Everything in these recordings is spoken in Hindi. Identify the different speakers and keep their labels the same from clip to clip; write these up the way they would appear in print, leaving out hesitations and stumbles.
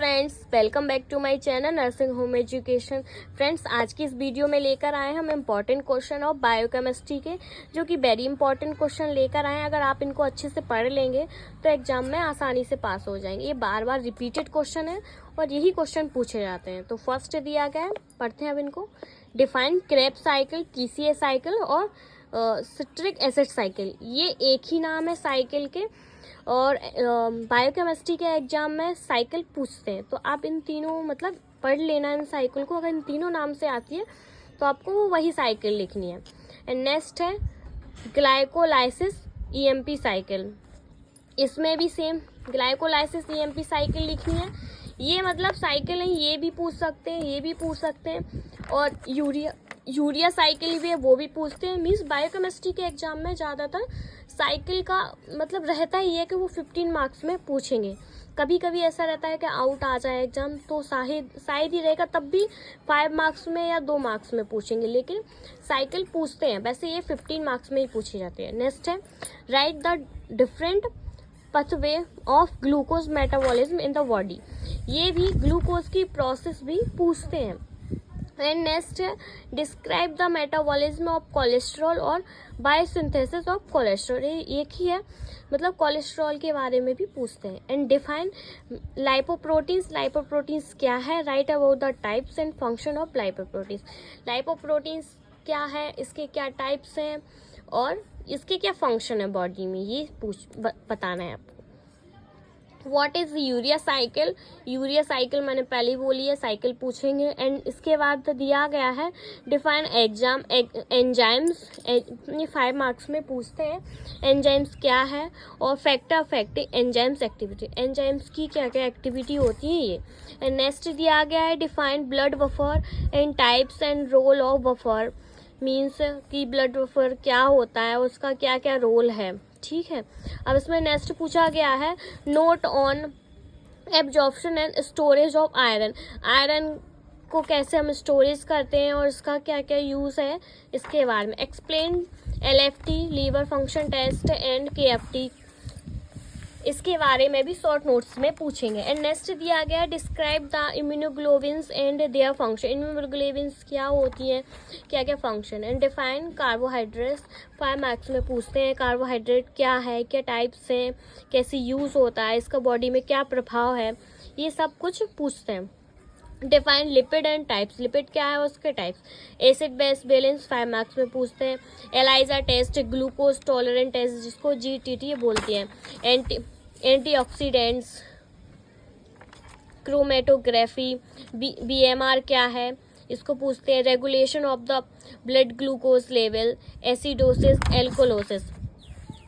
Speaker 1: Friends, welcome back to my channel nursing home education. Friends, आज की इस वीडियो में लेकर आए हम इम्पॉर्टेंट क्वेश्चन ऑफ बायोकेमिस्ट्री के, जो कि वेरी इंपॉर्टेंट क्वेश्चन लेकर आए हैं। अगर आप इनको अच्छे से पढ़ लेंगे तो एग्जाम में आसानी से पास हो जाएंगे। ये बार बार रिपीटेड क्वेश्चन है और यही क्वेश्चन पूछे जाते हैं। तो फर्स्ट दिया गया है, पढ़ते हैं अब इनको। Define Krebs cycle, TCA cycle और सिट्रिक एसिड साइकिल। ये एक ही नाम है साइकिल के, और बायोकेमिस्ट्री के एग्जाम में साइकिल पूछते हैं। तो आप इन तीनों मतलब पढ़ लेना इन साइकिल को। अगर इन तीनों नाम से आती है तो आपको वही साइकिल लिखनी है। एंड नेक्स्ट है ग्लाइकोलाइसिस EMP साइकिल। इसमें भी सेम ग्लाइकोलाइसिस EMP साइकिल लिखनी है। ये मतलब साइकिल है, ये भी पूछ सकते हैं, ये भी पूछ सकते हैं, और यूरिया साइकिल भी है, वो भी पूछते हैं। मीन्स बायोकेमिस्ट्री के एग्जाम में ज़्यादातर साइकिल का मतलब रहता ही है कि वो 15 मार्क्स में पूछेंगे। कभी कभी ऐसा रहता है कि आउट आ जाए एग्जाम तो शायद ही रहेगा, तब भी 5 मार्क्स में या 2 मार्क्स में पूछेंगे, लेकिन साइकिल पूछते हैं। वैसे ये 15 मार्क्स में ही पूछी जाती है। नेक्स्ट है right the different pathway of glucose metabolism in the body. ये भी ग्लूकोज की प्रोसेस भी पूछते हैं। एंड नेक्स्ट है describe the metabolism of cholesterol और बायोसिंथेसिस ऑफ कोलेस्ट्रॉल। ये एक ही है, मतलब कोलेस्ट्रॉल के बारे में भी पूछते हैं। And define lipoproteins. लाइपोप्रोटीन्स क्या है? Right about the types and function of lipoproteins. Lipoproteins क्या है, इसके क्या टाइप्स हैं और इसके क्या फंक्शन है बॉडी में, ये बताना है आपको। What is urea cycle? Urea cycle मैंने पहले ही बोली है, साइकिल पूछेंगे। एंड इसके बाद दिया गया है डिफाइन एग्जाम एंजाइम्स। ये 5 मार्क्स में पूछते हैं। एंजाइम्स क्या है और factor affecting enzymes activity. Enzymes की क्या क्या एक्टिविटी होती है ये। एंड नेक्स्ट दिया गया है define blood buffer and types and role of buffer. Means कि ब्लड बफर क्या होता है, उसका क्या क्या रोल है। ठीक है, अब इसमें नेक्स्ट पूछा गया है note on absorption and storage of iron. Iron को कैसे हम स्टोरेज करते हैं और इसका क्या क्या यूज है, इसके बारे में। Explain LFT liver function test and KFT, इसके बारे में भी शॉर्ट नोट्स में पूछेंगे। एंड नेक्स्ट दिया गया describe the immunoglobins and their function. Immunoglobins क्या होती हैं, क्या क्या function. And define carbohydrates. 5 marks में पूछते हैं कार्बोहाइड्रेट क्या है, क्या टाइप्स हैं, कैसे यूज होता है, इसका बॉडी में क्या प्रभाव है, ये सब कुछ पूछते हैं। Define lipid and types. Lipid क्या है, उसके types. Acid base balance 5 marks में पूछते हैं। ELISA test, glucose tolerant test जिसको GTT बोलती है। एंटीऑक्सीडेंट्स, क्रोमेटोग्राफी, BMR क्या है, इसको पूछते हैं। Regulation of the blood glucose level, acidosis, alkalosis.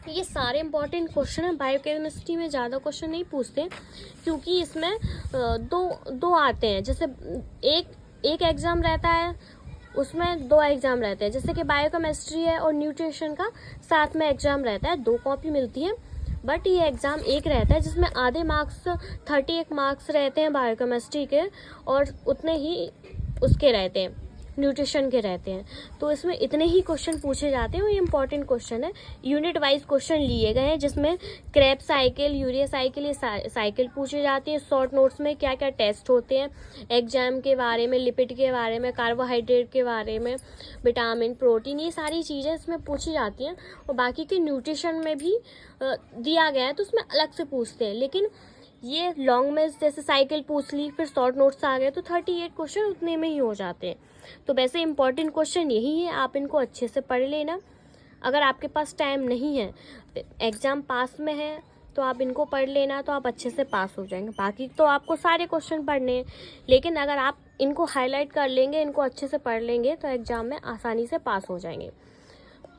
Speaker 1: ये सारे इंपॉर्टेंट क्वेश्चन है। बायोकेमिस्ट्री में ज़्यादा क्वेश्चन नहीं पूछते क्योंकि इसमें दो आते हैं। जैसे एक एग्ज़ाम रहता है, उसमें 2 एग्ज़ाम रहते हैं। जैसे कि बायोकेमिस्ट्री है और न्यूट्रिशन का साथ में एग्ज़ाम रहता है, 2 कॉपी मिलती है। बट ये एग्ज़ाम एक रहता है जिसमें आधे मार्क्स 31 मार्क्स रहते हैं बायोकेमिस्ट्री के, और उतने ही उसके रहते हैं न्यूट्रिशन के रहते हैं। तो इसमें इतने ही क्वेश्चन पूछे जाते हैं और ये इंपॉर्टेंट क्वेश्चन है। यूनिट वाइज क्वेश्चन लिए गए हैं जिसमें क्रेब साइकिल, यूरिया साइकिल, ये साइकिल पूछी जाती है। शॉर्ट नोट्स में क्या क्या टेस्ट होते हैं एग्जाम के बारे में, लिपिड के बारे में, कार्बोहाइड्रेट के बारे में, विटामिन, प्रोटीन, ये सारी चीज़ें इसमें पूछी जाती हैं। और बाकी के न्यूट्रिशन में भी दिया गया है तो उसमें अलग से पूछते हैं। लेकिन ये लॉन्ग में जैसे साइकिल पूछ ली, फिर शॉर्ट नोट्स आ गए, तो 38 क्वेश्चन उतने में ही हो जाते हैं। तो वैसे इंपॉर्टेंट क्वेश्चन यही है, आप इनको अच्छे से पढ़ लेना। अगर आपके पास टाइम नहीं है, एग्ज़ाम पास में है, तो आप इनको पढ़ लेना, तो आप अच्छे से पास हो जाएंगे। बाकी तो आपको सारे क्वेश्चन पढ़ने हैं, लेकिन अगर आप इनको हाईलाइट कर लेंगे, इनको अच्छे से पढ़ लेंगे, तो एग्ज़ाम में आसानी से पास हो जाएंगे।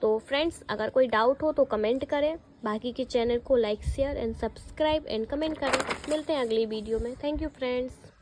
Speaker 1: तो फ्रेंड्स, अगर कोई डाउट हो तो कमेंट करें। बाकी के चैनल को like, share and subscribe and comment करें। मिलते हैं अगली वीडियो में। Thank you friends.